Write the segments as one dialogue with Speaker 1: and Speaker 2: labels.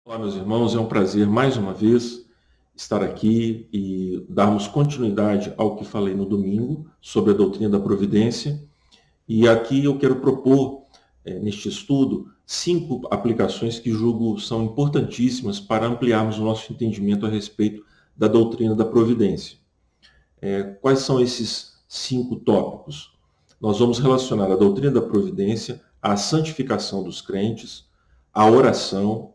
Speaker 1: Olá, meus irmãos, é um prazer mais uma vez estar aqui e darmos continuidade ao que falei no domingo sobre a doutrina da providência. E aqui eu quero propor, neste estudo, 5 aplicações que julgo são importantíssimas para ampliarmos o nosso entendimento a respeito da doutrina da providência. Quais são esses 5 tópicos? Nós vamos relacionar a doutrina da providência à santificação dos crentes, à oração,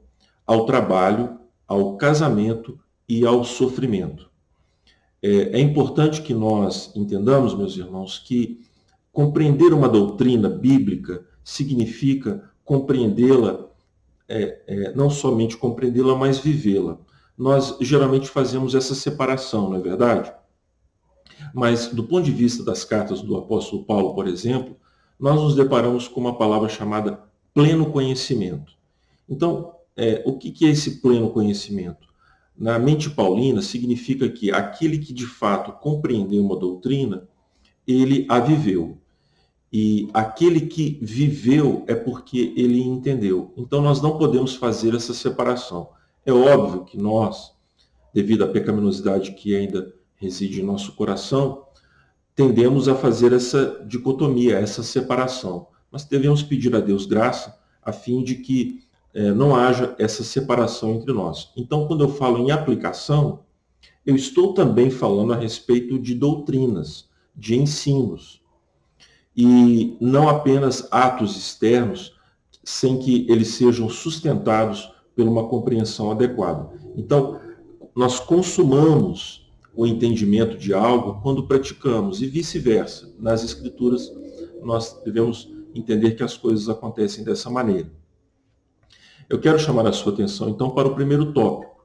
Speaker 1: ao trabalho, ao casamento e ao sofrimento. É importante que nós entendamos, meus irmãos, que compreender uma doutrina bíblica significa compreendê-la, não somente compreendê-la, mas vivê-la. Nós geralmente fazemos essa separação, não é verdade? Mas, do ponto de vista das cartas do apóstolo Paulo, por exemplo, nós nos deparamos com uma palavra chamada pleno conhecimento. Então, o que é esse pleno conhecimento? Na mente paulina, significa que aquele que de fato compreendeu uma doutrina, ele a viveu. E aquele que viveu é porque ele entendeu. Então, nós não podemos fazer essa separação. É óbvio que nós, devido à pecaminosidade que ainda reside em nosso coração, tendemos a fazer essa dicotomia, essa separação. Mas devemos pedir a Deus graça a fim de que não haja essa separação entre nós. Então, quando eu falo em aplicação, eu estou também falando a respeito de doutrinas, de ensinos, e não apenas atos externos, sem que eles sejam sustentados por uma compreensão adequada. Então, nós consumamos o entendimento de algo quando praticamos, e vice-versa. Nas Escrituras, nós devemos entender que as coisas acontecem dessa maneira. Eu quero chamar a sua atenção, então, para o primeiro tópico.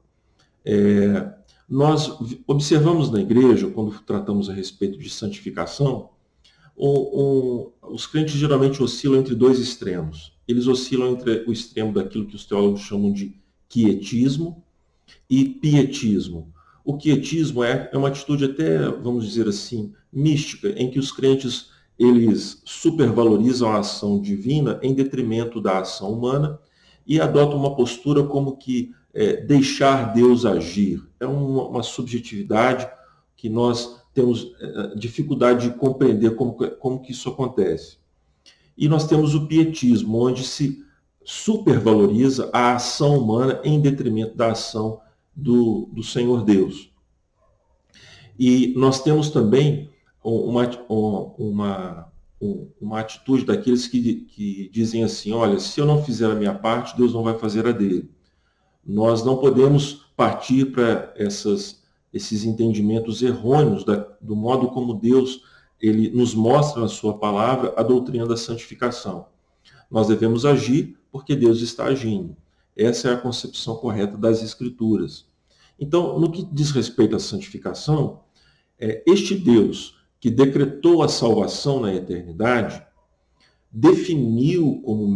Speaker 1: Nós observamos na igreja, quando tratamos a respeito de santificação, os crentes geralmente oscilam entre dois extremos. Eles oscilam entre o extremo daquilo que os teólogos chamam de quietismo e pietismo. O quietismo é uma atitude até, vamos dizer assim, mística, em que os crentes eles supervalorizam a ação divina em detrimento da ação humana e adotam uma postura como que deixar Deus agir. É uma subjetividade que nós temos dificuldade de compreender como que isso acontece. E nós temos o pietismo, onde se supervaloriza a ação humana em detrimento da ação do Senhor Deus. E nós temos também uma atitude daqueles que dizem assim, olha, se eu não fizer a minha parte, Deus não vai fazer a dele. Nós não podemos partir para esses entendimentos errôneos do modo como Deus ele nos mostra na sua palavra a doutrina da santificação. Nós devemos agir porque Deus está agindo. Essa é a concepção correta das Escrituras. Então, no que diz respeito à santificação, este Deus que decretou a salvação na eternidade, definiu como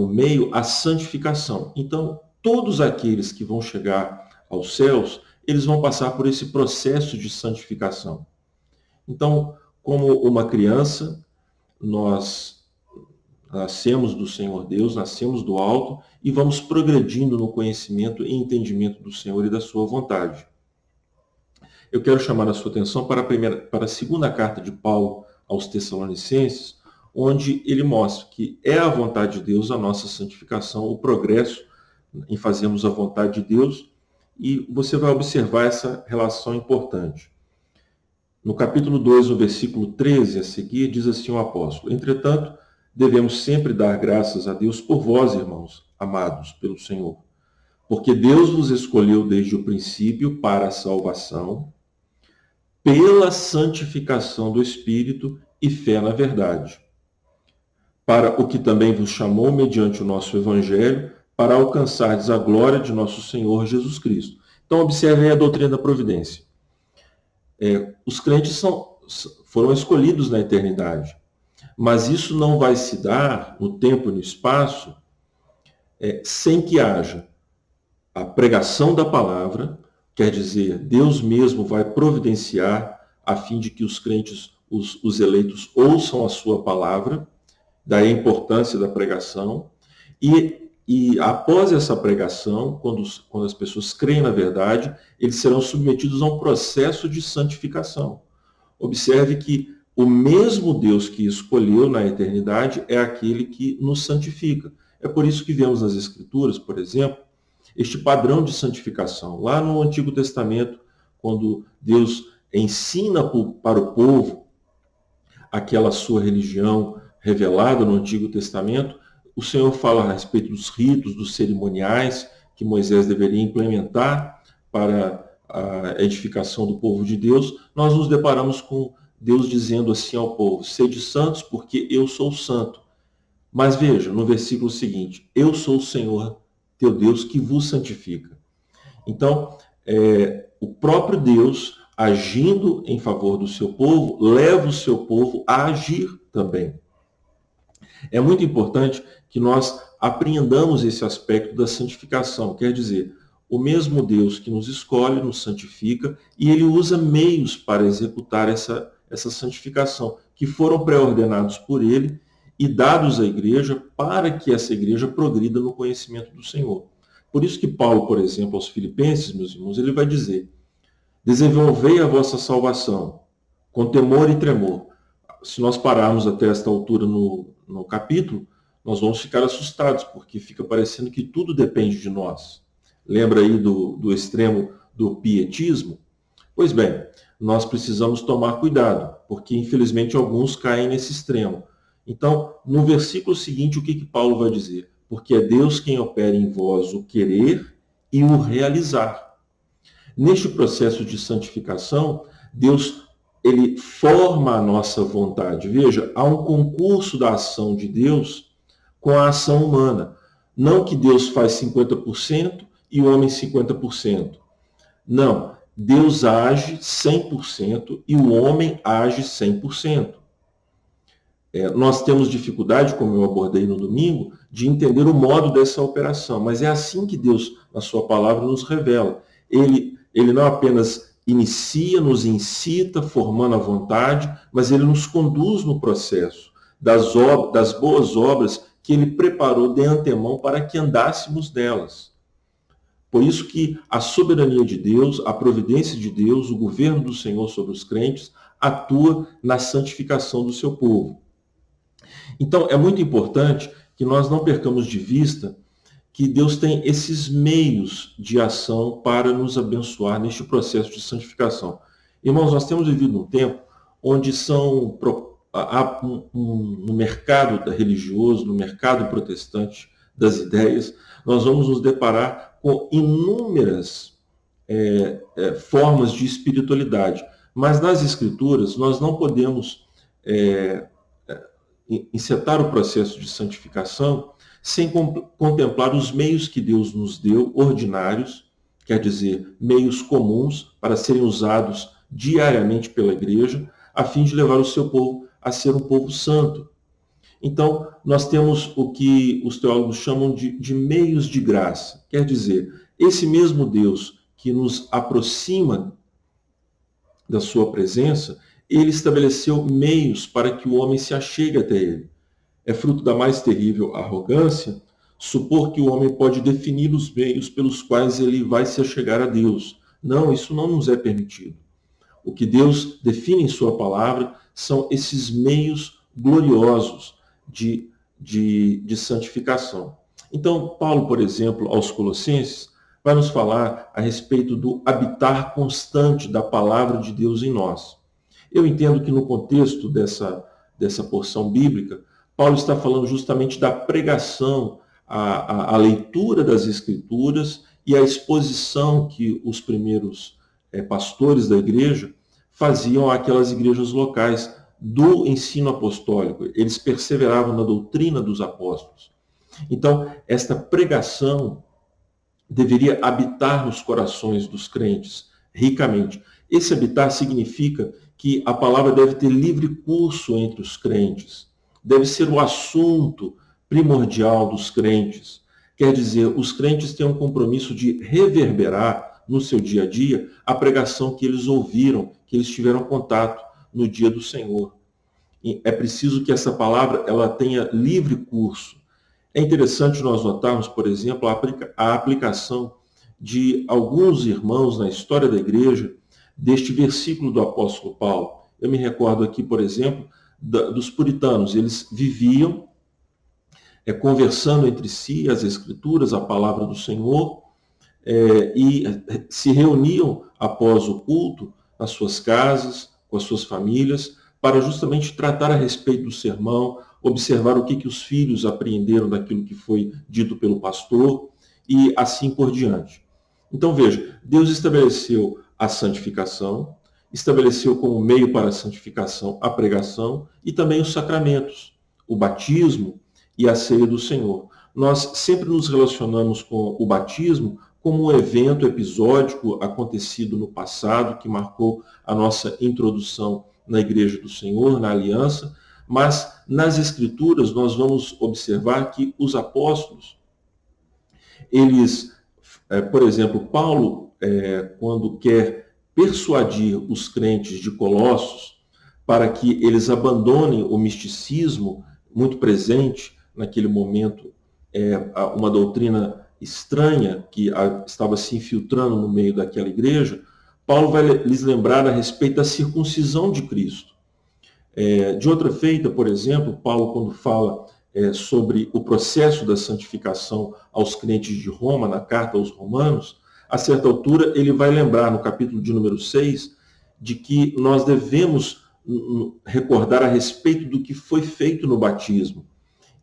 Speaker 1: meio a santificação. Então, todos aqueles que vão chegar aos céus, eles vão passar por esse processo de santificação. Então, como uma criança, nós nascemos do Senhor Deus, nascemos do alto e vamos progredindo no conhecimento e entendimento do Senhor e da sua vontade. Eu quero chamar a sua atenção para a segunda carta de Paulo aos Tessalonicenses, onde ele mostra que é a vontade de Deus a nossa santificação, o progresso em fazermos a vontade de Deus, e você vai observar essa relação importante. No capítulo 2, no versículo 13 a seguir, diz assim o apóstolo: entretanto, devemos sempre dar graças a Deus por vós, irmãos, amados pelo Senhor, porque Deus vos escolheu desde o princípio para a salvação, pela santificação do Espírito e fé na verdade, para o que também vos chamou mediante o nosso Evangelho, para alcançardes a glória de nosso Senhor Jesus Cristo. Então, observem a doutrina da providência. Os crentes foram escolhidos na eternidade, mas isso não vai se dar no tempo e no espaço sem que haja a pregação da palavra, quer dizer, Deus mesmo vai providenciar a fim de que os crentes, os eleitos, ouçam a sua palavra, daí a importância da pregação, e e após essa pregação, quando as pessoas creem na verdade, eles serão submetidos a um processo de santificação. Observe que o mesmo Deus que escolheu na eternidade é aquele que nos santifica. É por isso que vemos nas Escrituras, por exemplo, este padrão de santificação. Lá no Antigo Testamento, quando Deus ensina para o povo aquela sua religião revelada no Antigo Testamento, o Senhor fala a respeito dos ritos, dos cerimoniais que Moisés deveria implementar para a edificação do povo de Deus. Nós nos deparamos com Deus dizendo assim ao povo: sede santos, porque eu sou santo. Mas veja, no versículo seguinte: eu sou o Senhor teu Deus que vos santifica. Então, o próprio Deus, agindo em favor do seu povo, leva o seu povo a agir também. É muito importante que nós apreendamos esse aspecto da santificação. Quer dizer, o mesmo Deus que nos escolhe, nos santifica, e ele usa meios para executar essa santificação, que foram pré-ordenados por ele e dados à igreja para que essa igreja progrida no conhecimento do Senhor. Por isso que Paulo, por exemplo, aos Filipenses, meus irmãos, ele vai dizer: desenvolvei a vossa salvação com temor e tremor. Se nós pararmos até esta altura no capítulo, nós vamos ficar assustados, porque fica parecendo que tudo depende de nós. Lembra aí do extremo do pietismo? Pois bem, nós precisamos tomar cuidado, porque infelizmente alguns caem nesse extremo. Então, no versículo seguinte, o que Paulo vai dizer? Porque é Deus quem opera em vós o querer e o realizar. Neste processo de santificação, Deus ele forma a nossa vontade. Veja, há um concurso da ação de Deus com a ação humana. Não que Deus faz 50% e o homem 50%. Não, Deus age 100% e o homem age 100%. Nós temos dificuldade, como eu abordei no domingo, de entender o modo dessa operação, mas é assim que Deus, na sua palavra, nos revela. Ele não apenas inicia, nos incita, formando a vontade, mas ele nos conduz no processo das boas obras que ele preparou de antemão para que andássemos nelas. Por isso que a soberania de Deus, a providência de Deus, o governo do Senhor sobre os crentes, atua na santificação do seu povo. Então, é muito importante que nós não percamos de vista que Deus tem esses meios de ação para nos abençoar neste processo de santificação. Irmãos, nós temos vivido um tempo onde no mercado religioso, no mercado protestante das ideias, nós vamos nos deparar com inúmeras formas de espiritualidade. Mas nas Escrituras, nós não podemos encetar o processo de santificação sem contemplar os meios que Deus nos deu, ordinários, quer dizer, meios comuns para serem usados diariamente pela igreja, a fim de levar o seu povo a ser um povo santo. Então, nós temos o que os teólogos chamam de meios de graça. Quer dizer, esse mesmo Deus que nos aproxima da sua presença, ele estabeleceu meios para que o homem se achegue até ele. É fruto da mais terrível arrogância supor que o homem pode definir os meios pelos quais ele vai se achegar a Deus. Não, isso não nos é permitido. O que Deus define em sua palavra são esses meios gloriosos de santificação. Então, Paulo, por exemplo, aos Colossenses, vai nos falar a respeito do habitar constante da palavra de Deus em nós. Eu entendo que no contexto dessa porção bíblica, Paulo está falando justamente da pregação, a leitura das Escrituras e a exposição que os primeiros pastores da igreja faziam àquelas igrejas locais do ensino apostólico. Eles perseveravam na doutrina dos apóstolos. Então, esta pregação deveria habitar nos corações dos crentes ricamente. Esse habitar significa que a palavra deve ter livre curso entre os crentes. Deve ser o assunto primordial dos crentes. Quer dizer, os crentes têm um compromisso de reverberar no seu dia a dia a pregação que eles ouviram, que eles tiveram contato no dia do Senhor. E é preciso que essa palavra ela tenha livre curso. É interessante nós notarmos, por exemplo, a aplicação de alguns irmãos na história da igreja deste versículo do apóstolo Paulo. Eu me recordo aqui, por exemplo, dos puritanos. Eles viviam conversando entre si as escrituras, a palavra do Senhor, e se reuniam após o culto nas suas casas, com as suas famílias, para justamente tratar a respeito do sermão, observar o que os filhos apreenderam daquilo que foi dito pelo pastor e assim por diante. Então veja, Deus estabeleceu a santificação, estabeleceu como meio para a santificação a pregação e também os sacramentos, o batismo e a ceia do Senhor. Nós sempre nos relacionamos com o batismo como um evento episódico acontecido no passado, que marcou a nossa introdução na Igreja do Senhor, na aliança, mas nas Escrituras nós vamos observar que os apóstolos, eles, por exemplo, Paulo, quando quer persuadir os crentes de Colossos para que eles abandonem o misticismo muito presente naquele momento, uma doutrina estranha que estava se infiltrando no meio daquela igreja, Paulo vai lhes lembrar a respeito da circuncisão de Cristo. De outra feita, por exemplo, Paulo, quando fala sobre o processo da santificação aos crentes de Roma, na carta aos Romanos, a certa altura ele vai lembrar, no capítulo de número 6, de que nós devemos recordar a respeito do que foi feito no batismo.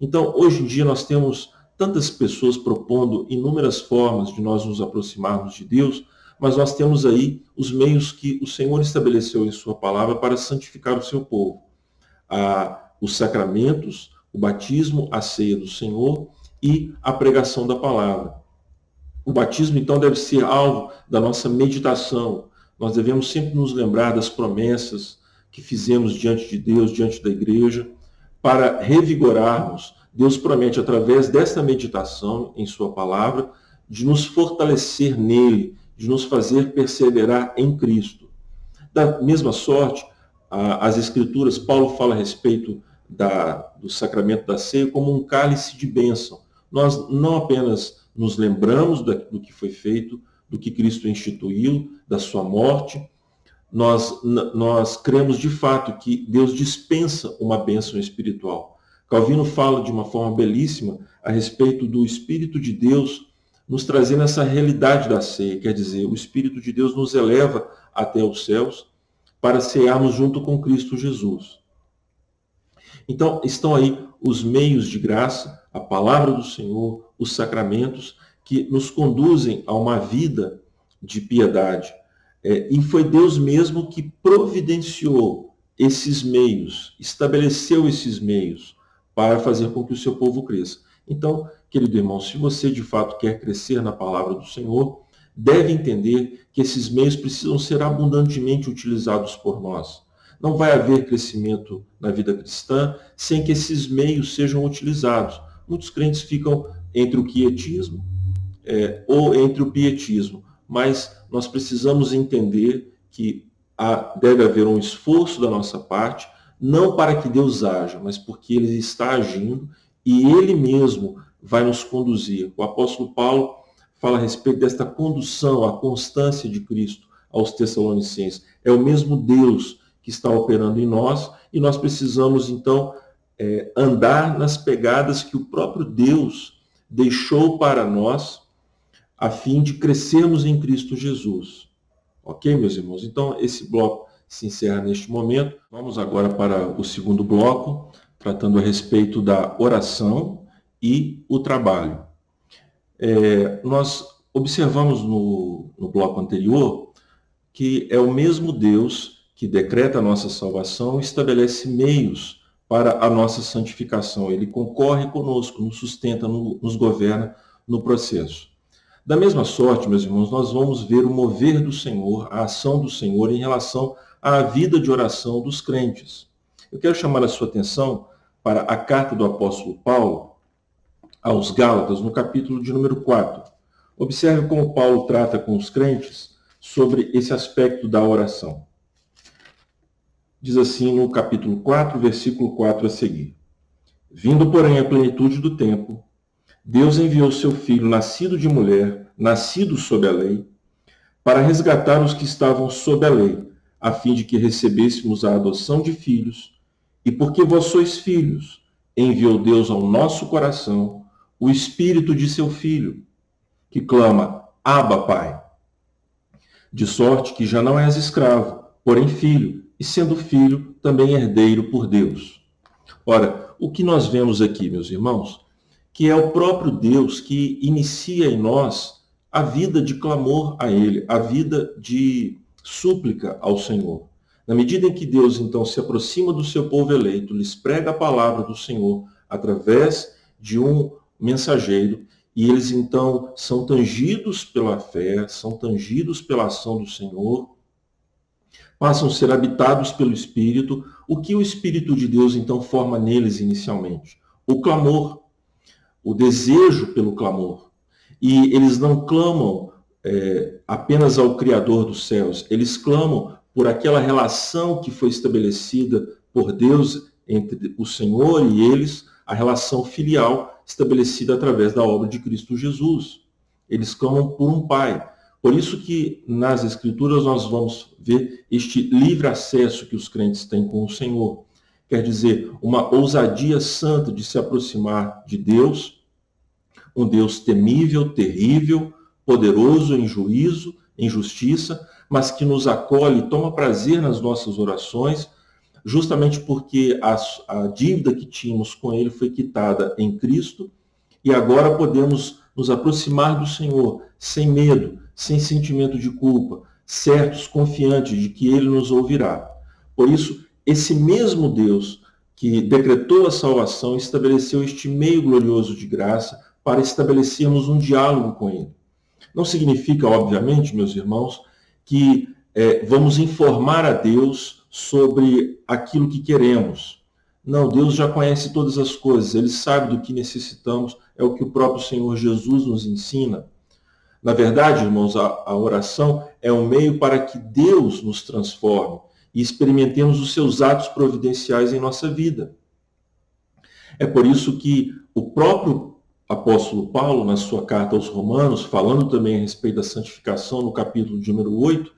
Speaker 1: Então, hoje em dia, nós temos tantas pessoas propondo inúmeras formas de nós nos aproximarmos de Deus, mas nós temos aí os meios que o Senhor estabeleceu em sua palavra para santificar o seu povo. Os sacramentos, o batismo, a ceia do Senhor e a pregação da palavra. O batismo, então, deve ser alvo da nossa meditação. Nós devemos sempre nos lembrar das promessas que fizemos diante de Deus, diante da igreja, para revigorarmos. Deus promete, através desta meditação em sua palavra, de nos fortalecer nele, de nos fazer perseverar em Cristo. Da mesma sorte, as Escrituras, Paulo fala a respeito do sacramento da ceia como um cálice de bênção. Nós não apenas nos lembramos do que foi feito, do que Cristo instituiu, da sua morte, nós cremos de fato que Deus dispensa uma bênção espiritual. Calvino fala de uma forma belíssima a respeito do Espírito de Deus nos trazendo essa realidade da ceia, quer dizer, o Espírito de Deus nos eleva até os céus para cearmos junto com Cristo Jesus. Então, estão aí os meios de graça, a palavra do Senhor, os sacramentos, que nos conduzem a uma vida de piedade. E foi Deus mesmo que providenciou esses meios, estabeleceu esses meios para fazer com que o seu povo cresça. Então, querido irmão, se você de fato quer crescer na palavra do Senhor, deve entender que esses meios precisam ser abundantemente utilizados por nós. Não vai haver crescimento na vida cristã sem que esses meios sejam utilizados. Muitos crentes ficam entre o quietismo ou entre o pietismo, mas nós precisamos entender que deve haver um esforço da nossa parte, não para que Deus haja, mas porque Ele está agindo e Ele mesmo vai nos conduzir. O apóstolo Paulo fala a respeito desta condução, a constância de Cristo aos Tessalonicenses. É o mesmo Deus que está operando em nós e nós precisamos, então, andar nas pegadas que o próprio Deus deixou para nós a fim de crescermos em Cristo Jesus. Ok, meus irmãos? Então, esse bloco se encerra neste momento. Vamos agora para o segundo bloco, tratando a respeito da oração e o trabalho. Nós observamos no bloco anterior que é o mesmo Deus que decreta a nossa salvação e estabelece meios para a nossa santificação. Ele concorre conosco, nos sustenta, nos governa no processo. Da mesma sorte, meus irmãos, nós vamos ver o mover do Senhor, a ação do Senhor em relação à vida de oração dos crentes. Eu quero chamar a sua atenção para a carta do apóstolo Paulo aos Gálatas, no capítulo de número 4. Observe como Paulo trata com os crentes sobre esse aspecto da oração. Diz assim no capítulo 4, versículo 4 a seguir. Vindo, porém, à plenitude do tempo, Deus enviou seu Filho, nascido de mulher, nascido sob a lei, para resgatar os que estavam sob a lei, a fim de que recebêssemos a adoção de filhos. E porque vós sois filhos, enviou Deus ao nosso coração o Espírito de seu Filho, que clama, Abba, Pai. De sorte que já não és escravo, porém filho, e sendo filho, também herdeiro por Deus. Ora, o que nós vemos aqui, meus irmãos, que é o próprio Deus que inicia em nós a vida de clamor a Ele, a vida de súplica ao Senhor. Na medida em que Deus, então, se aproxima do seu povo eleito, lhes prega a palavra do Senhor através de um mensageiro, e eles, então, são tangidos pela fé, são tangidos pela ação do Senhor, passam a ser habitados pelo Espírito. O que o Espírito de Deus, então, forma neles inicialmente? O clamor, o desejo pelo clamor. E eles não clamam apenas ao Criador dos céus, eles clamam por aquela relação que foi estabelecida por Deus entre o Senhor e eles, a relação filial estabelecida através da obra de Cristo Jesus. Eles clamam por um Pai. Por isso que nas Escrituras nós vamos ver este livre acesso que os crentes têm com o Senhor. Quer dizer, uma ousadia santa de se aproximar de Deus, um Deus temível, terrível, poderoso em juízo, em justiça, mas que nos acolhe e toma prazer nas nossas orações, justamente porque a dívida que tínhamos com Ele foi quitada em Cristo, e agora podemos nos aproximar do Senhor sem medo, sem sentimento de culpa, certos, confiantes de que Ele nos ouvirá. Por isso, esse mesmo Deus que decretou a salvação estabeleceu este meio glorioso de graça para estabelecermos um diálogo com Ele. Não significa, obviamente, meus irmãos, que vamos informar a Deus sobre aquilo que queremos. Não, Deus já conhece todas as coisas, Ele sabe do que necessitamos, é o que o próprio Senhor Jesus nos ensina. Na verdade, irmãos, a oração é um meio para que Deus nos transforme e experimentemos os seus atos providenciais em nossa vida. É por isso que o próprio apóstolo Paulo, na sua carta aos Romanos, falando também a respeito da santificação, no capítulo de número 8,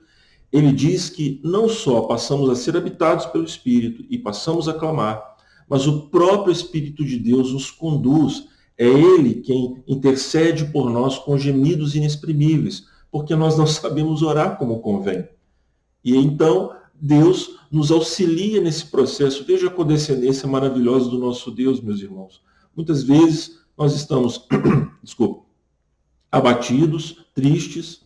Speaker 1: ele diz que não só passamos a ser habitados pelo Espírito e passamos a clamar, mas o próprio Espírito de Deus nos conduz. É Ele quem intercede por nós com gemidos inexprimíveis, porque nós não sabemos orar como convém. E então Deus nos auxilia nesse processo. Veja a condescendência maravilhosa do nosso Deus, meus irmãos. Muitas vezes nós estamos, abatidos, tristes,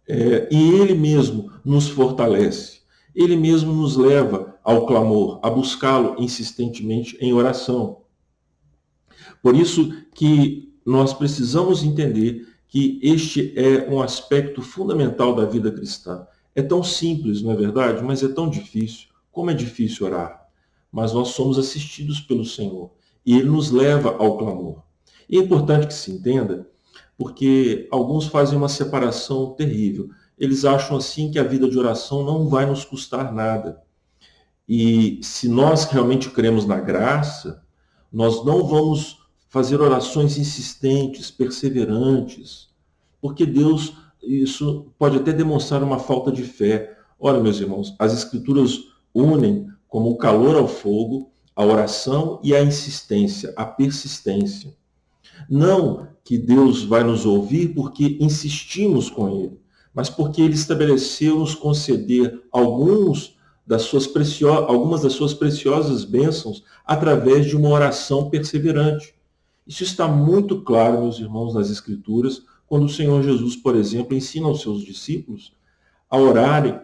Speaker 1: e Ele mesmo nos fortalece. Ele mesmo nos leva ao clamor, a buscá-lo insistentemente em oração. Por isso que nós precisamos entender que este é um aspecto fundamental da vida cristã. É tão simples, não é verdade? Mas é tão difícil. Como é difícil orar? Mas nós somos assistidos pelo Senhor e Ele nos leva ao clamor. E é importante que se entenda, porque alguns fazem uma separação terrível. Eles acham assim que a vida de oração não vai nos custar nada. E se nós realmente cremos na graça, nós não vamos fazer orações insistentes, perseverantes, porque Deus, isso pode até demonstrar uma falta de fé. Ora, meus irmãos, as Escrituras unem como o calor ao fogo a oração e a insistência, a persistência. Não que Deus vai nos ouvir porque insistimos com Ele, mas porque Ele estabeleceu nos conceder algumas das suas preciosas bênçãos através de uma oração perseverante. Isso está muito claro, meus irmãos, nas Escrituras, quando o Senhor Jesus, por exemplo, ensina aos seus discípulos a orarem,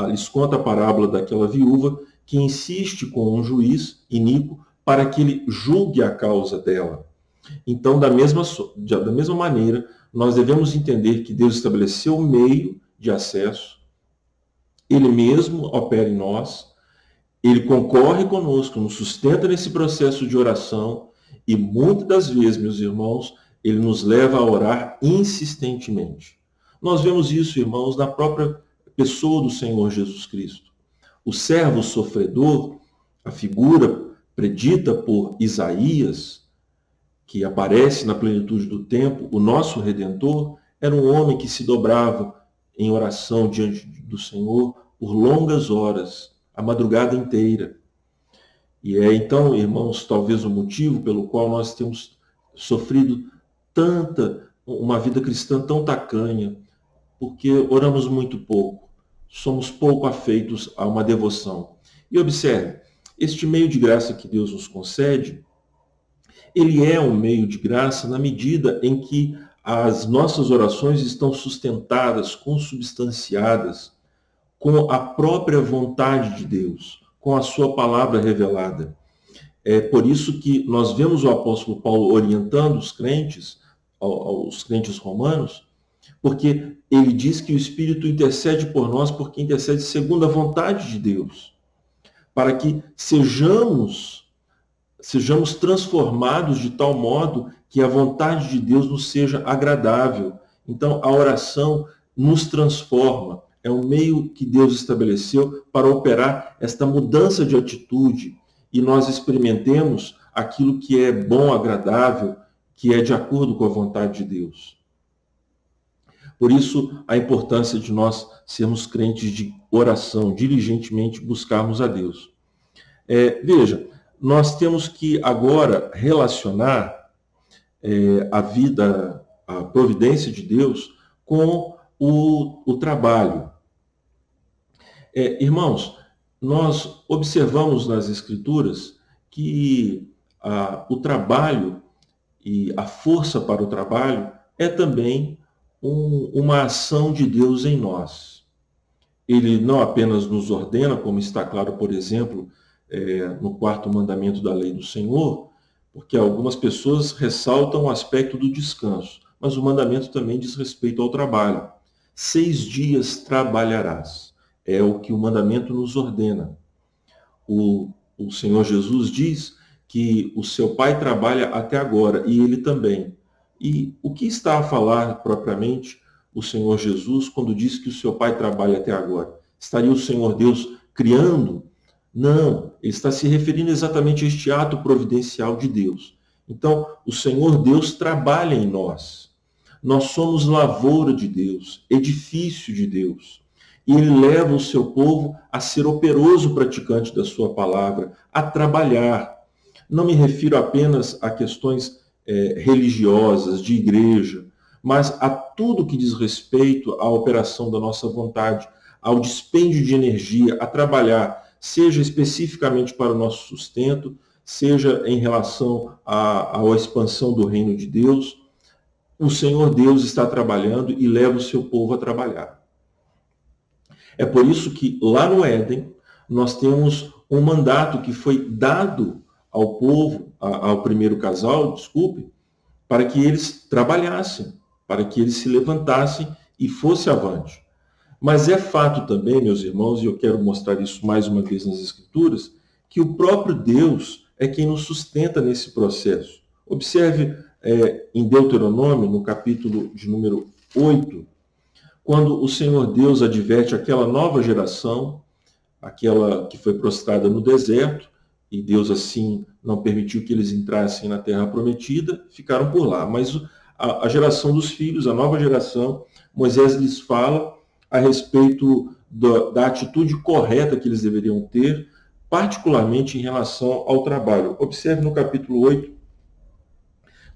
Speaker 1: lhes conta a parábola daquela viúva que insiste com um juiz iníquo para que ele julgue a causa dela. Então, da mesma maneira, nós devemos entender que Deus estabeleceu um meio de acesso, Ele mesmo opera em nós, Ele concorre conosco, nos sustenta nesse processo de oração e muitas das vezes, meus irmãos, Ele nos leva a orar insistentemente. Nós vemos isso, irmãos, na própria pessoa do Senhor Jesus Cristo. O servo sofredor, a figura predita por Isaías, que aparece na plenitude do tempo, o nosso Redentor, era um homem que se dobrava em oração diante do Senhor por longas horas, a madrugada inteira. E é então, irmãos, talvez o motivo pelo qual nós temos sofrido uma vida cristã tão tacanha, porque oramos muito pouco, somos pouco afeitos a uma devoção. E observe, este meio de graça que Deus nos concede, ele é um meio de graça na medida em que as nossas orações estão sustentadas, consubstanciadas com a própria vontade de Deus, com a sua palavra revelada. É por isso que nós vemos o apóstolo Paulo orientando os crentes romanos, porque ele diz que o Espírito intercede por nós, porque intercede segundo a vontade de Deus, para que sejamos transformados de tal modo que a vontade de Deus nos seja agradável. Então, a oração nos transforma. É um meio que Deus estabeleceu para operar esta mudança de atitude e nós experimentemos aquilo que é bom, agradável, que é de acordo com a vontade de Deus. Por isso, a importância de nós sermos crentes de oração, diligentemente buscarmos a Deus. Veja, nós temos que agora relacionar a vida, a providência de Deus com o trabalho. Irmãos, nós observamos nas Escrituras que o trabalho e a força para o trabalho é também uma ação de Deus em nós. Ele não apenas nos ordena, como está claro, por exemplo, no 4º mandamento da lei do Senhor, porque algumas pessoas ressaltam o aspecto do descanso, mas o mandamento também diz respeito ao trabalho. 6 dias trabalharás, é o que o mandamento nos ordena. O Senhor Jesus diz que o seu Pai trabalha até agora, e ele também. E o que está a falar propriamente o Senhor Jesus quando diz que o seu Pai trabalha até agora? Estaria o Senhor Deus criando? Não, ele está se referindo exatamente a este ato providencial de Deus. Então, o Senhor Deus trabalha em nós. Nós somos lavoura de Deus, edifício de Deus. E ele leva o seu povo a ser operoso praticante da sua palavra, a trabalhar. Não me refiro apenas a questões religiosas, de igreja, mas a tudo que diz respeito à operação da nossa vontade, ao dispêndio de energia, a trabalhar, seja especificamente para o nosso sustento, seja em relação à expansão do reino de Deus. O Senhor Deus está trabalhando e leva o seu povo a trabalhar. É por isso que lá no Éden nós temos um mandato que foi dado ao povo, ao primeiro casal, para que eles trabalhassem, para que eles se levantassem e fossem avante. Mas é fato também, meus irmãos, e eu quero mostrar isso mais uma vez nas Escrituras, que o próprio Deus é quem nos sustenta nesse processo. Observe em Deuteronômio, no capítulo de número 8, quando o Senhor Deus adverte aquela nova geração, aquela que foi prostrada no deserto, e Deus assim não permitiu que eles entrassem na terra prometida, ficaram por lá. Mas a geração dos filhos, a nova geração, Moisés lhes fala a respeito da atitude correta que eles deveriam ter, particularmente em relação ao trabalho. Observe no capítulo 8,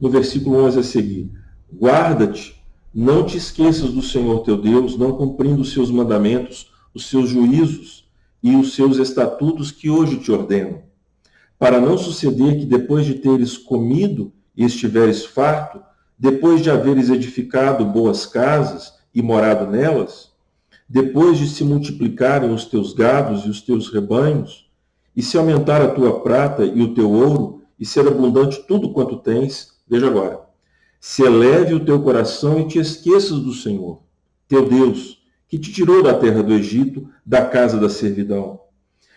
Speaker 1: no versículo 11 a seguir. Guarda-te, não te esqueças do Senhor teu Deus, não cumprindo os seus mandamentos, os seus juízos e os seus estatutos que hoje te ordeno, para não suceder que depois de teres comido e estiveres farto, depois de haveres edificado boas casas e morado nelas, depois de se multiplicarem os teus gados e os teus rebanhos, e se aumentar a tua prata e o teu ouro, e ser abundante tudo quanto tens, veja agora, se eleve o teu coração e te esqueças do Senhor, teu Deus, que te tirou da terra do Egito, da casa da servidão,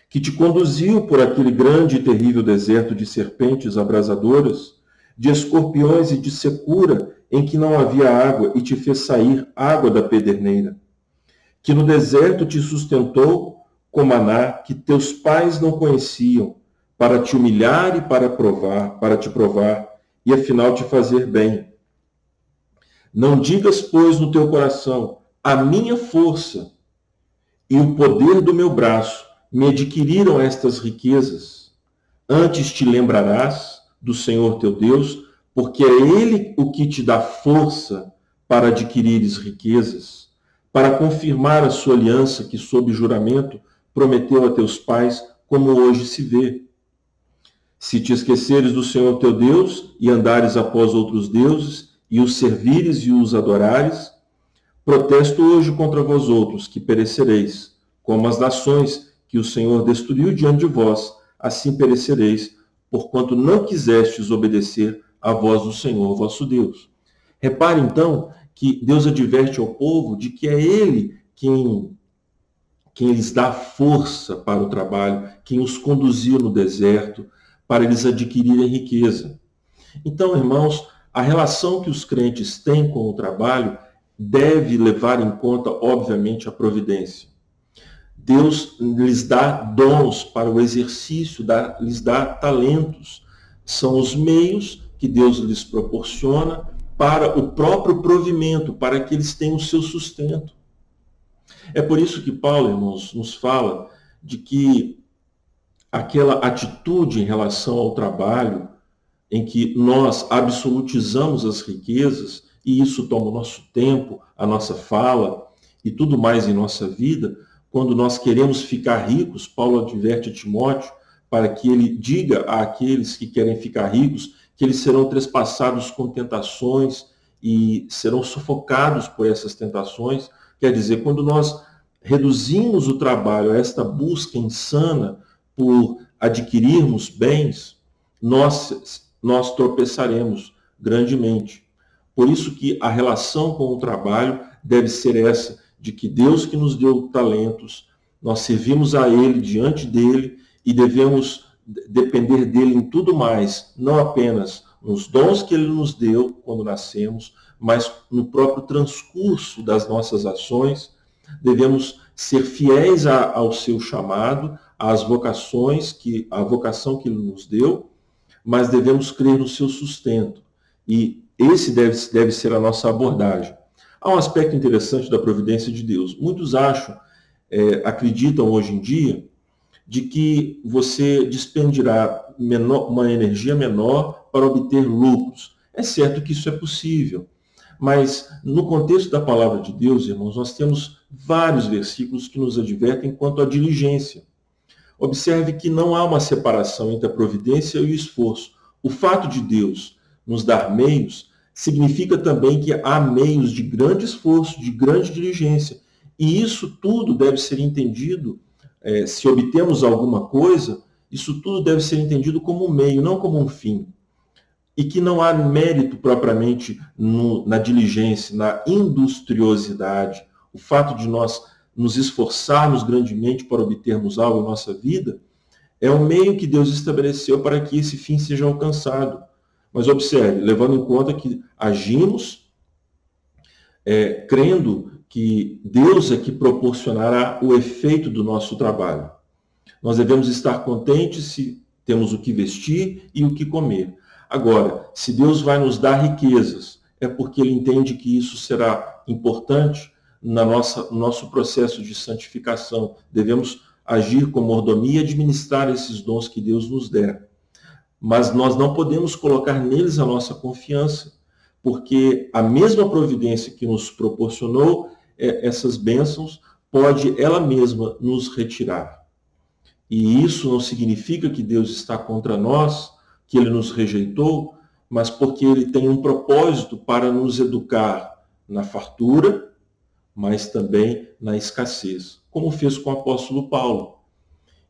Speaker 1: que te conduziu por aquele grande e terrível deserto de serpentes abrasadoras, de escorpiões e de secura, em que não havia água, e te fez sair água da pederneira, que no deserto te sustentou com maná que teus pais não conheciam, para te humilhar e para te provar, e afinal te fazer bem. Não digas, pois, no teu coração, a minha força e o poder do meu braço me adquiriram estas riquezas. Antes te lembrarás do Senhor teu Deus, porque é Ele o que te dá força para adquirires riquezas, para confirmar a sua aliança que, sob juramento, prometeu a teus pais, como hoje se vê. Se te esqueceres do Senhor teu Deus e andares após outros deuses, e os servires e os adorares, protesto hoje contra vós outros, que perecereis, como as nações que o Senhor destruiu diante de vós, assim perecereis, porquanto não quisestes obedecer à voz do Senhor vosso Deus. Repare, então, que Deus adverte ao povo de que é Ele quem lhes dá força para o trabalho, quem os conduziu no deserto, para eles adquirirem riqueza. Então, irmãos, a relação que os crentes têm com o trabalho deve levar em conta, obviamente, a providência. Deus lhes dá dons para o exercício, lhes dá talentos. São os meios que Deus lhes proporciona para o próprio provimento, para que eles tenham o seu sustento. É por isso que Paulo, irmãos, nos fala de que aquela atitude em relação ao trabalho, em que nós absolutizamos as riquezas, e isso toma o nosso tempo, a nossa fala e tudo mais em nossa vida, quando nós queremos ficar ricos, Paulo adverte a Timóteo para que ele diga àqueles que querem ficar ricos que eles serão trespassados com tentações e serão sufocados por essas tentações. Quer dizer, quando nós reduzimos o trabalho a esta busca insana por adquirirmos bens, nós tropeçaremos grandemente. Por isso que a relação com o trabalho deve ser essa, de que Deus que nos deu talentos, nós servimos a Ele, diante dEle, e devemos depender dEle em tudo mais, não apenas nos dons que Ele nos deu quando nascemos, mas no próprio transcurso das nossas ações. Devemos ser fiéis ao seu chamado, às vocações, a vocação que Ele nos deu, mas devemos crer no seu sustento. E esse deve ser a nossa abordagem. Há um aspecto interessante da providência de Deus. Muitos acreditam hoje em dia, de que você despendirá uma energia menor para obter lucros. É certo que isso é possível, mas no contexto da palavra de Deus, irmãos, nós temos vários versículos que nos advertem quanto à diligência. Observe que não há uma separação entre a providência e o esforço. O fato de Deus nos dar meios significa também que há meios de grande esforço, de grande diligência. E isso tudo deve ser entendido, se obtemos alguma coisa, isso tudo deve ser entendido como um meio, não como um fim. E que não há mérito propriamente na diligência, na industriosidade. O fato de nós nos esforçarmos grandemente para obtermos algo em nossa vida é um meio que Deus estabeleceu para que esse fim seja alcançado. Mas observe, levando em conta que agimos crendo que Deus é que proporcionará o efeito do nosso trabalho. Nós devemos estar contentes se temos o que vestir e o que comer. Agora, se Deus vai nos dar riquezas, é porque Ele entende que isso será importante no nosso processo de santificação. Devemos agir com mordomia e administrar esses dons que Deus nos der. Mas nós não podemos colocar neles a nossa confiança, porque a mesma providência que nos proporcionou essas bênçãos pode ela mesma nos retirar. E isso não significa que Deus está contra nós, que Ele nos rejeitou, mas porque Ele tem um propósito para nos educar na fartura, mas também na escassez, como fez com o apóstolo Paulo.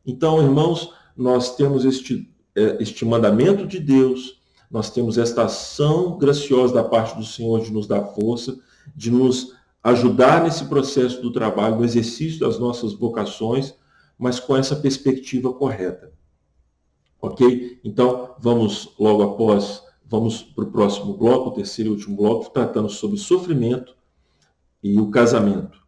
Speaker 1: Então, irmãos, nós temos este mandamento de Deus, nós temos esta ação graciosa da parte do Senhor de nos dar força, de nos ajudar nesse processo do trabalho, no exercício das nossas vocações, mas com essa perspectiva correta. Ok? Então, vamos para o próximo bloco, o terceiro e último bloco, tratando sobre sofrimento e o casamento.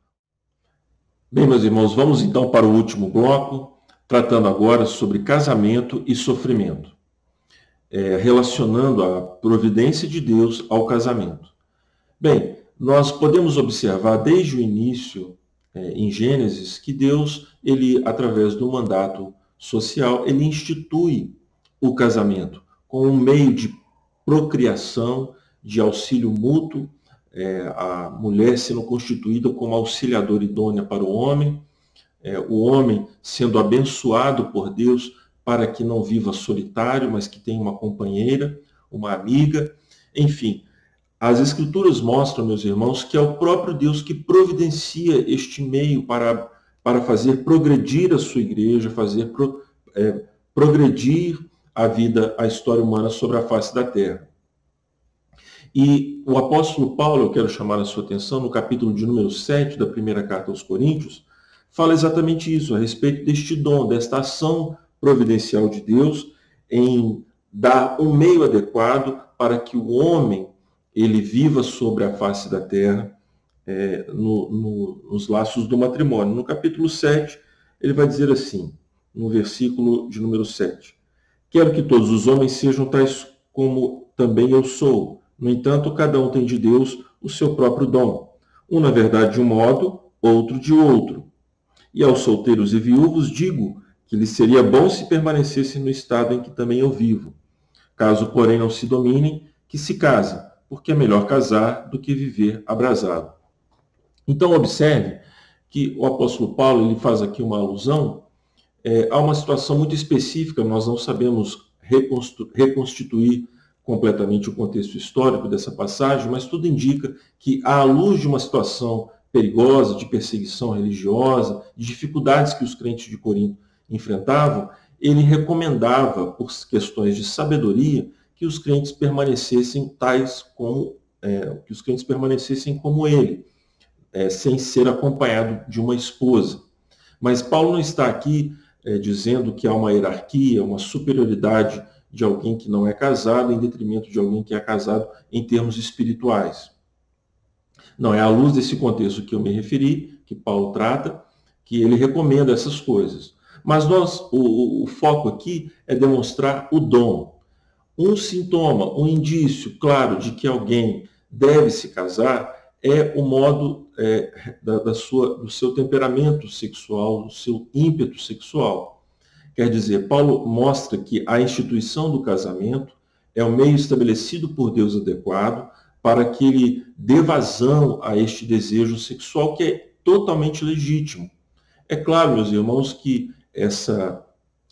Speaker 1: Bem, meus irmãos, vamos então para o último bloco, tratando agora sobre casamento e sofrimento. relacionando a providência de Deus ao casamento. Bem, nós podemos observar desde o início, em Gênesis, que Deus, ele, através do mandato social, ele institui o casamento como um meio de procriação, de auxílio mútuo, a mulher sendo constituída como auxiliadora idônea para o homem sendo abençoado por Deus para que não viva solitário, mas que tenha uma companheira, uma amiga, enfim. As Escrituras mostram, meus irmãos, que é o próprio Deus que providencia este meio para fazer progredir a sua igreja, fazer progredir a vida, a história humana sobre a face da terra. E o apóstolo Paulo, eu quero chamar a sua atenção, no capítulo de número 7 da primeira carta aos Coríntios, fala exatamente isso, a respeito deste dom, desta ação providencial de Deus em dar um meio adequado para que o homem ele viva sobre a face da terra nos laços do matrimônio. No capítulo 7, ele vai dizer assim, no versículo de número 7, quero que todos os homens sejam tais como também eu sou. No entanto, cada um tem de Deus o seu próprio dom. Um, na verdade, de um modo, outro de outro. E aos solteiros e viúvos digo que lhes seria bom se permanecessem no estado em que também eu vivo. Caso, porém, não se dominem, que se casem, porque é melhor casar do que viver abrasado. Então, observe que o apóstolo Paulo ele faz aqui uma alusão a uma situação muito específica, nós não sabemos reconstituir completamente o contexto histórico dessa passagem, mas tudo indica que, à luz de uma situação perigosa, de perseguição religiosa, de dificuldades que os crentes de Corinto enfrentavam, ele recomendava, por questões de sabedoria, que os crentes permanecessem como ele, sem ser acompanhado de uma esposa. Mas Paulo não está aqui dizendo que há uma hierarquia, uma superioridade de alguém que não é casado em detrimento de alguém que é casado em termos espirituais. Não, é à luz desse contexto que eu me referi, que Paulo trata, que ele recomenda essas coisas. Mas o foco aqui é demonstrar o dom. Um sintoma, um indício claro de que alguém deve se casar é o modo do seu temperamento sexual, do seu ímpeto sexual. Quer dizer, Paulo mostra que a instituição do casamento é o meio estabelecido por Deus adequado para que ele dê vazão a este desejo sexual que é totalmente legítimo. É claro, meus irmãos, que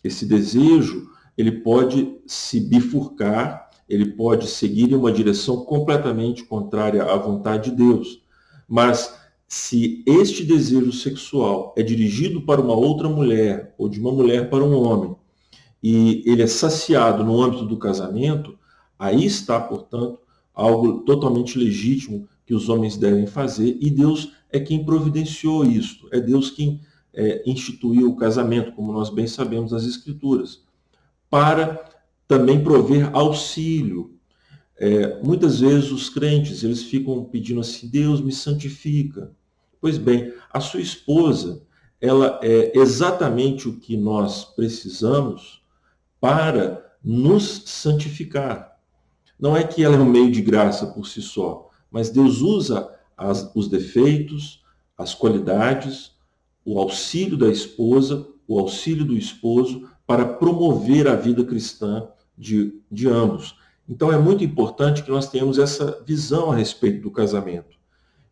Speaker 1: esse desejo ele pode se bifurcar, ele pode seguir em uma direção completamente contrária à vontade de Deus. Mas se este desejo sexual é dirigido para uma outra mulher ou de uma mulher para um homem e ele é saciado no âmbito do casamento, aí está, portanto, algo totalmente legítimo que os homens devem fazer e Deus é quem providenciou isto, é Deus quem instituiu o casamento, como nós bem sabemos das Escrituras, para também prover auxílio. Muitas vezes os crentes eles ficam pedindo assim, Deus me santifica. Pois bem, a sua esposa, ela é exatamente o que nós precisamos para nos santificar. Não é que ela é um meio de graça por si só, mas Deus usa os defeitos, as qualidades, o auxílio da esposa, o auxílio do esposo, para promover a vida cristã de ambos. Então é muito importante que nós tenhamos essa visão a respeito do casamento,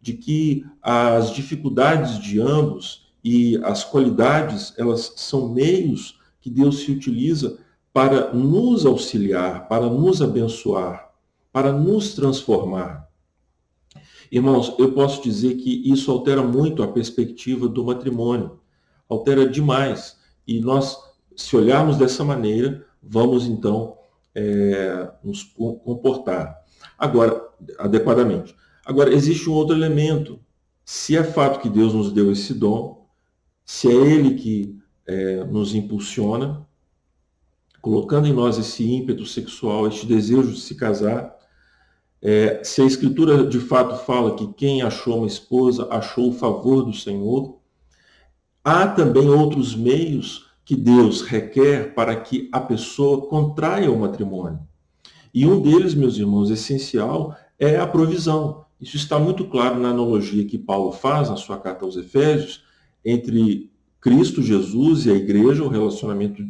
Speaker 1: de que as dificuldades de ambos e as qualidades, elas são meios que Deus se utiliza para nos auxiliar, para nos abençoar, para nos transformar. Irmãos, eu posso dizer que isso altera muito a perspectiva do matrimônio, altera demais. E nós, se olharmos dessa maneira, vamos então nos comportar adequadamente. Agora, existe um outro elemento. Se é fato que Deus nos deu esse dom, se é Ele que nos impulsiona, colocando em nós esse ímpeto sexual, este desejo de se casar, se a Escritura de fato fala que quem achou uma esposa achou o favor do Senhor, há também outros meios que Deus requer para que a pessoa contraia o matrimônio. E um deles, meus irmãos, essencial, é a provisão. Isso está muito claro na analogia que Paulo faz na sua carta aos Efésios, entre Cristo Jesus e a igreja, o relacionamento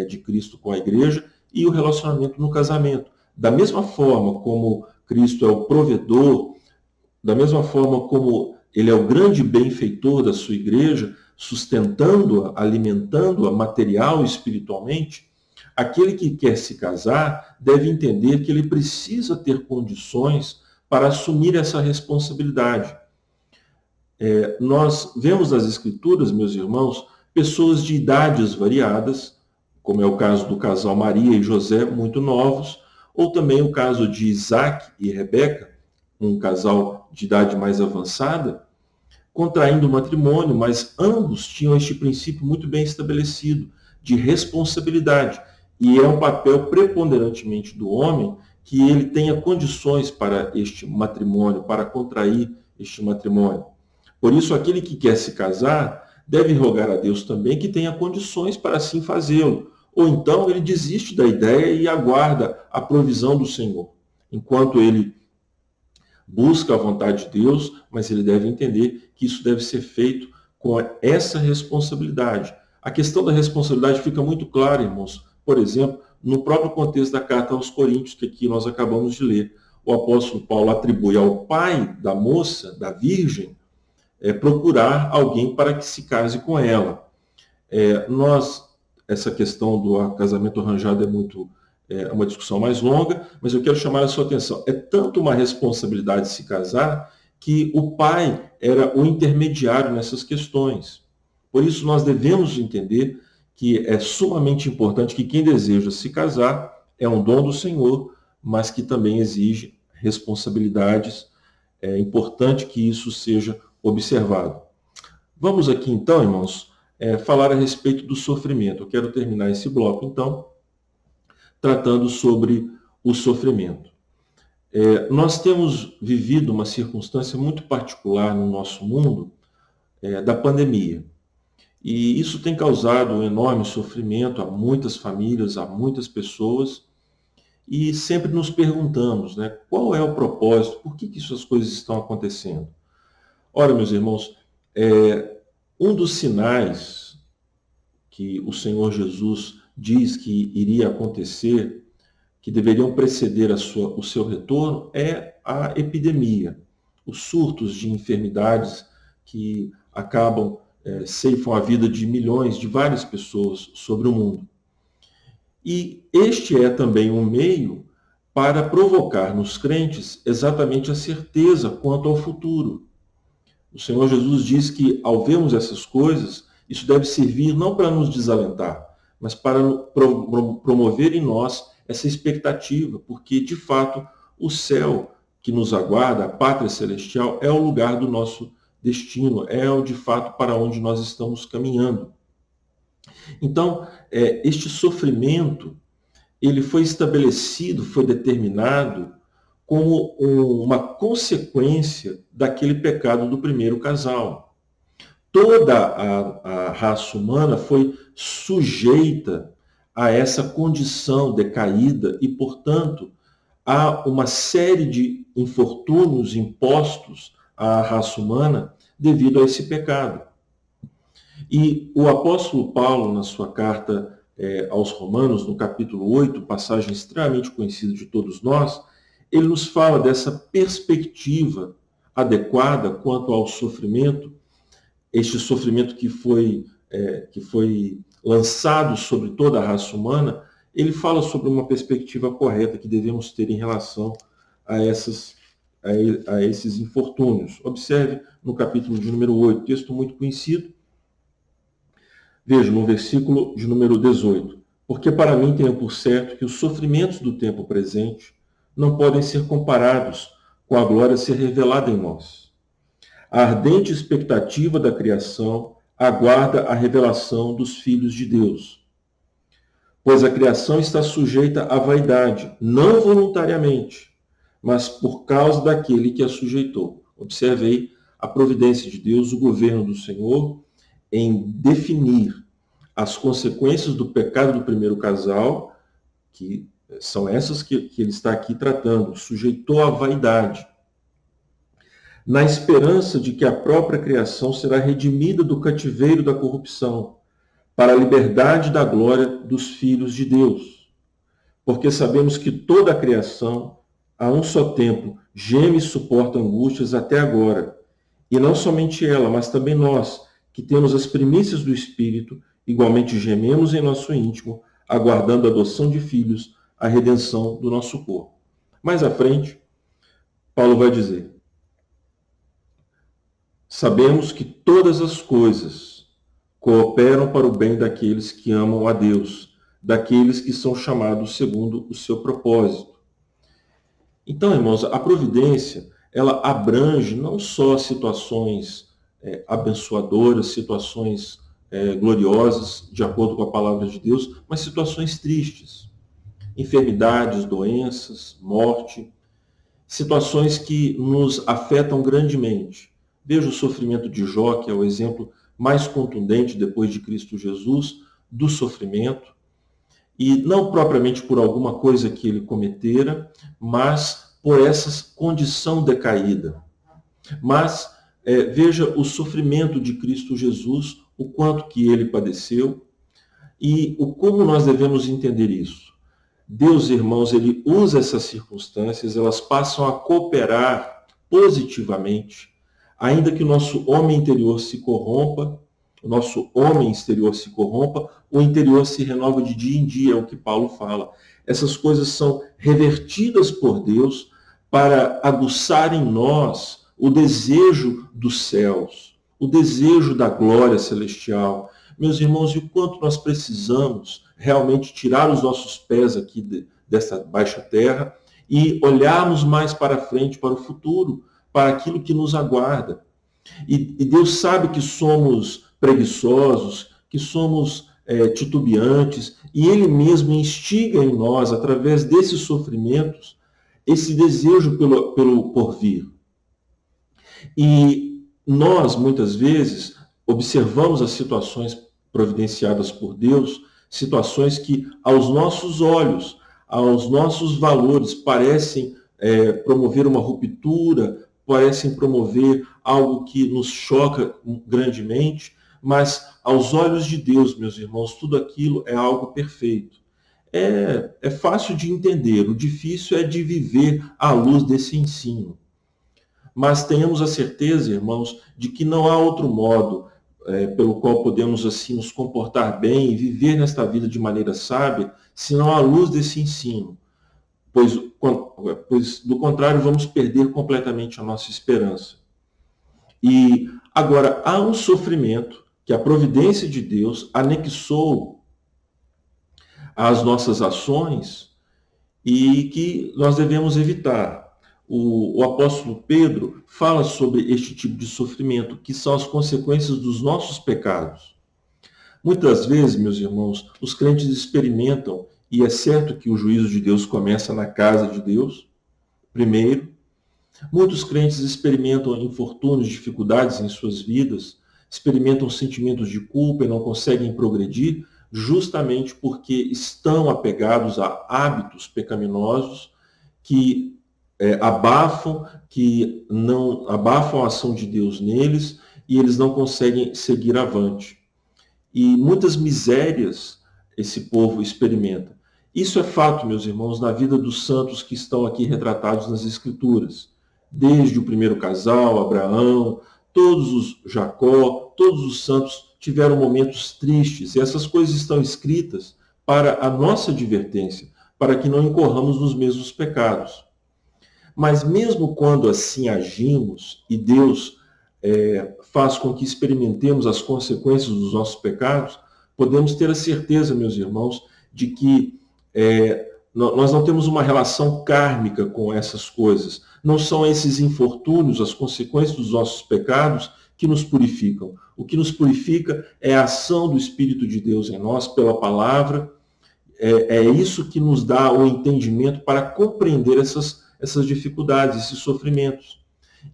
Speaker 1: de Cristo com a igreja e o relacionamento no casamento. Da mesma forma como Cristo é o provedor, da mesma forma como ele é o grande benfeitor da sua igreja, sustentando-a, alimentando-a material e espiritualmente, aquele que quer se casar deve entender que ele precisa ter condições para assumir essa responsabilidade. Nós vemos nas Escrituras, meus irmãos, pessoas de idades variadas, como é o caso do casal Maria e José, muito novos, ou também o caso de Isaac e Rebeca, um casal de idade mais avançada, contraindo matrimônio, mas ambos tinham este princípio muito bem estabelecido de responsabilidade. E é um papel preponderantemente do homem que ele tenha condições para este matrimônio, para contrair este matrimônio. Por isso, aquele que quer se casar deve rogar a Deus também que tenha condições para assim fazê-lo. Ou então ele desiste da ideia e aguarda a provisão do Senhor. Enquanto ele busca a vontade de Deus, mas ele deve entender que isso deve ser feito com essa responsabilidade. A questão da responsabilidade fica muito clara, irmãos. Por exemplo, no próprio contexto da carta aos Coríntios, que aqui nós acabamos de ler. O apóstolo Paulo atribui ao pai da moça, da virgem, procurar alguém para que se case com ela. Essa questão do casamento arranjado é uma discussão mais longa, mas eu quero chamar a sua atenção. É tanto uma responsabilidade se casar que o pai era o intermediário nessas questões. Por isso nós devemos entender que é sumamente importante que quem deseja se casar é um dom do Senhor, mas que também exige responsabilidades. É importante que isso seja observado. Vamos aqui então, irmãos, falar a respeito do sofrimento. Eu quero terminar esse bloco, então, tratando sobre o sofrimento. Nós temos vivido uma circunstância muito particular no nosso mundo, da pandemia. E isso tem causado um enorme sofrimento a muitas famílias, a muitas pessoas, e sempre nos perguntamos, né, qual é o propósito, por que essas coisas estão acontecendo? Ora, meus irmãos, um dos sinais que o Senhor Jesus diz que iria acontecer, que deveriam preceder o seu retorno, é a epidemia, os surtos de enfermidades que acabam, ceifam a vida de milhões, de várias pessoas sobre o mundo. E este é também um meio para provocar nos crentes exatamente a certeza quanto ao futuro. O Senhor Jesus diz que, ao vermos essas coisas, isso deve servir não para nos desalentar, mas para promover em nós essa expectativa, porque, de fato, o céu que nos aguarda, a pátria celestial, é o lugar do nosso destino, é, de fato, para onde nós estamos caminhando. Então, este sofrimento, ele foi estabelecido, foi determinado como uma consequência daquele pecado do primeiro casal. Toda a raça humana foi sujeita a essa condição decaída e, portanto, há uma série de infortúnios impostos à raça humana devido a esse pecado. E o apóstolo Paulo, na sua carta aos Romanos, no capítulo 8, passagem extremamente conhecida de todos nós, ele nos fala dessa perspectiva adequada quanto ao sofrimento, este sofrimento que foi lançado sobre toda a raça humana. Ele fala sobre uma perspectiva correta que devemos ter em relação a esses infortúnios. Observe no capítulo de número 8, texto muito conhecido. Veja, no versículo de número 18. Porque para mim tenho por certo que os sofrimentos do tempo presente não podem ser comparados com a glória a ser revelada em nós. A ardente expectativa da criação aguarda a revelação dos filhos de Deus. Pois a criação está sujeita à vaidade, não voluntariamente, mas por causa daquele que a sujeitou. Observe aí a providência de Deus, o governo do Senhor, em definir as consequências do pecado do primeiro casal, que São essas que ele está aqui tratando. Sujeitou à vaidade, na esperança de que a própria criação será redimida do cativeiro da corrupção, para a liberdade da glória dos filhos de Deus. Porque sabemos que toda a criação, a um só tempo, geme e suporta angústias até agora. E não somente ela, mas também nós, que temos as primícias do Espírito, igualmente gememos em nosso íntimo, aguardando a adoção de filhos, a redenção do nosso corpo. Mais à frente, Paulo vai dizer: sabemos que todas as coisas cooperam para o bem daqueles que amam a Deus, daqueles que são chamados segundo o seu propósito. Então, irmãos, a providência, ela abrange não só situações abençoadoras, situações gloriosas, de acordo com a palavra de Deus, mas situações tristes, enfermidades, doenças, morte, situações que nos afetam grandemente. Veja o sofrimento de Jó, que é o exemplo mais contundente depois de Cristo Jesus do sofrimento, e não propriamente por alguma coisa que ele cometera, mas por essa condição decaída. Mas veja o sofrimento de Cristo Jesus, o quanto que ele padeceu e como nós devemos entender isso. Deus, irmãos, ele usa essas circunstâncias, elas passam a cooperar positivamente, ainda que o nosso homem interior se corrompa, o nosso homem exterior se corrompa, o interior se renova de dia em dia, é o que Paulo fala. Essas coisas são revertidas por Deus para aguçar em nós o desejo dos céus, o desejo da glória celestial. Meus irmãos, e o quanto nós precisamos realmente tirar os nossos pés aqui dessa baixa terra e olharmos mais para frente, para o futuro, para aquilo que nos aguarda. E Deus sabe que somos preguiçosos, que somos titubeantes, e Ele mesmo instiga em nós, através desses sofrimentos, esse desejo pelo porvir. E nós, muitas vezes, observamos as situações providenciadas por Deus, situações que, aos nossos olhos, aos nossos valores, parecem promover uma ruptura, parecem promover algo que nos choca grandemente, mas aos olhos de Deus, meus irmãos, tudo aquilo é algo perfeito. É fácil de entender, o difícil é de viver à luz desse ensino. Mas tenhamos a certeza, irmãos, de que não há outro modo pelo qual podemos assim nos comportar bem e viver nesta vida de maneira sábia, senão à luz desse ensino. Pois do contrário, vamos perder completamente a nossa esperança. E agora, há um sofrimento que a providência de Deus anexou às nossas ações e que nós devemos evitar. O apóstolo Pedro fala sobre este tipo de sofrimento, que são as consequências dos nossos pecados. Muitas vezes, meus irmãos, os crentes experimentam, e é certo que o juízo de Deus começa na casa de Deus, primeiro. Muitos crentes experimentam infortúnios, dificuldades em suas vidas, experimentam sentimentos de culpa e não conseguem progredir, justamente porque estão apegados a hábitos pecaminosos que abafam a ação de Deus neles e eles não conseguem seguir avante. E muitas misérias esse povo experimenta. Isso é fato, meus irmãos, na vida dos santos que estão aqui retratados nas Escrituras. Desde o primeiro casal, Abraão, todos os Jacó, todos os santos tiveram momentos tristes. E essas coisas estão escritas para a nossa advertência, para que não incorramos nos mesmos pecados. Mas mesmo quando assim agimos e Deus faz com que experimentemos as consequências dos nossos pecados, podemos ter a certeza, meus irmãos, de que nós não temos uma relação kármica com essas coisas. Não são esses infortúnios, as consequências dos nossos pecados, que nos purificam. O que nos purifica é a ação do Espírito de Deus em nós, pela palavra. É isso que nos dá o entendimento para compreender essas dificuldades, esses sofrimentos.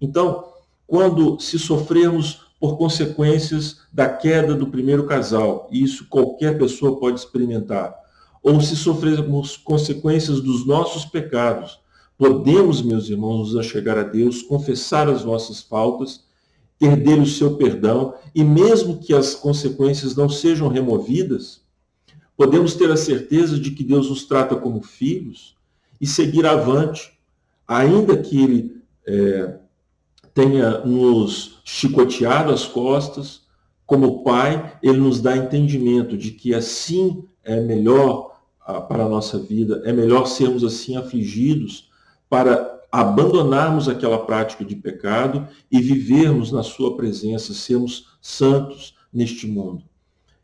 Speaker 1: Então, quando se sofrermos por consequências da queda do primeiro casal, e isso qualquer pessoa pode experimentar, ou se sofrermos consequências dos nossos pecados, podemos, meus irmãos, nos achegar a Deus, confessar as nossas faltas, ter dele o seu perdão, e mesmo que as consequências não sejam removidas, podemos ter a certeza de que Deus nos trata como filhos e seguir avante, ainda que Ele tenha nos chicoteado as costas. Como Pai, Ele nos dá entendimento de que assim é melhor para a nossa vida, é melhor sermos assim afligidos para abandonarmos aquela prática de pecado e vivermos na sua presença, sermos santos neste mundo.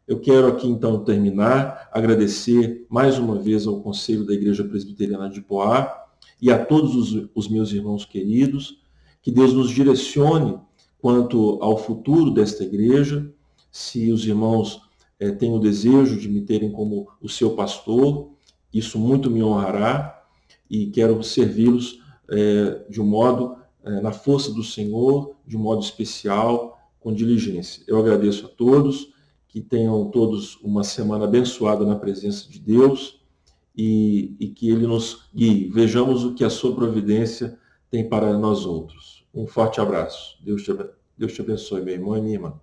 Speaker 1: Eu quero aqui então terminar, agradecer mais uma vez ao Conselho da Igreja Presbiteriana de Poá e a todos os meus irmãos queridos, que Deus nos direcione quanto ao futuro desta igreja. Se os irmãos têm o desejo de me terem como o seu pastor, isso muito me honrará, e quero servi-los de um modo, na força do Senhor, de um modo especial, com diligência. Eu agradeço a todos, que tenham todos uma semana abençoada na presença de Deus e que Ele nos guie. Vejamos o que a sua providência tem para nós outros. Um forte abraço. Deus te abençoe, meu irmão e minha irmã.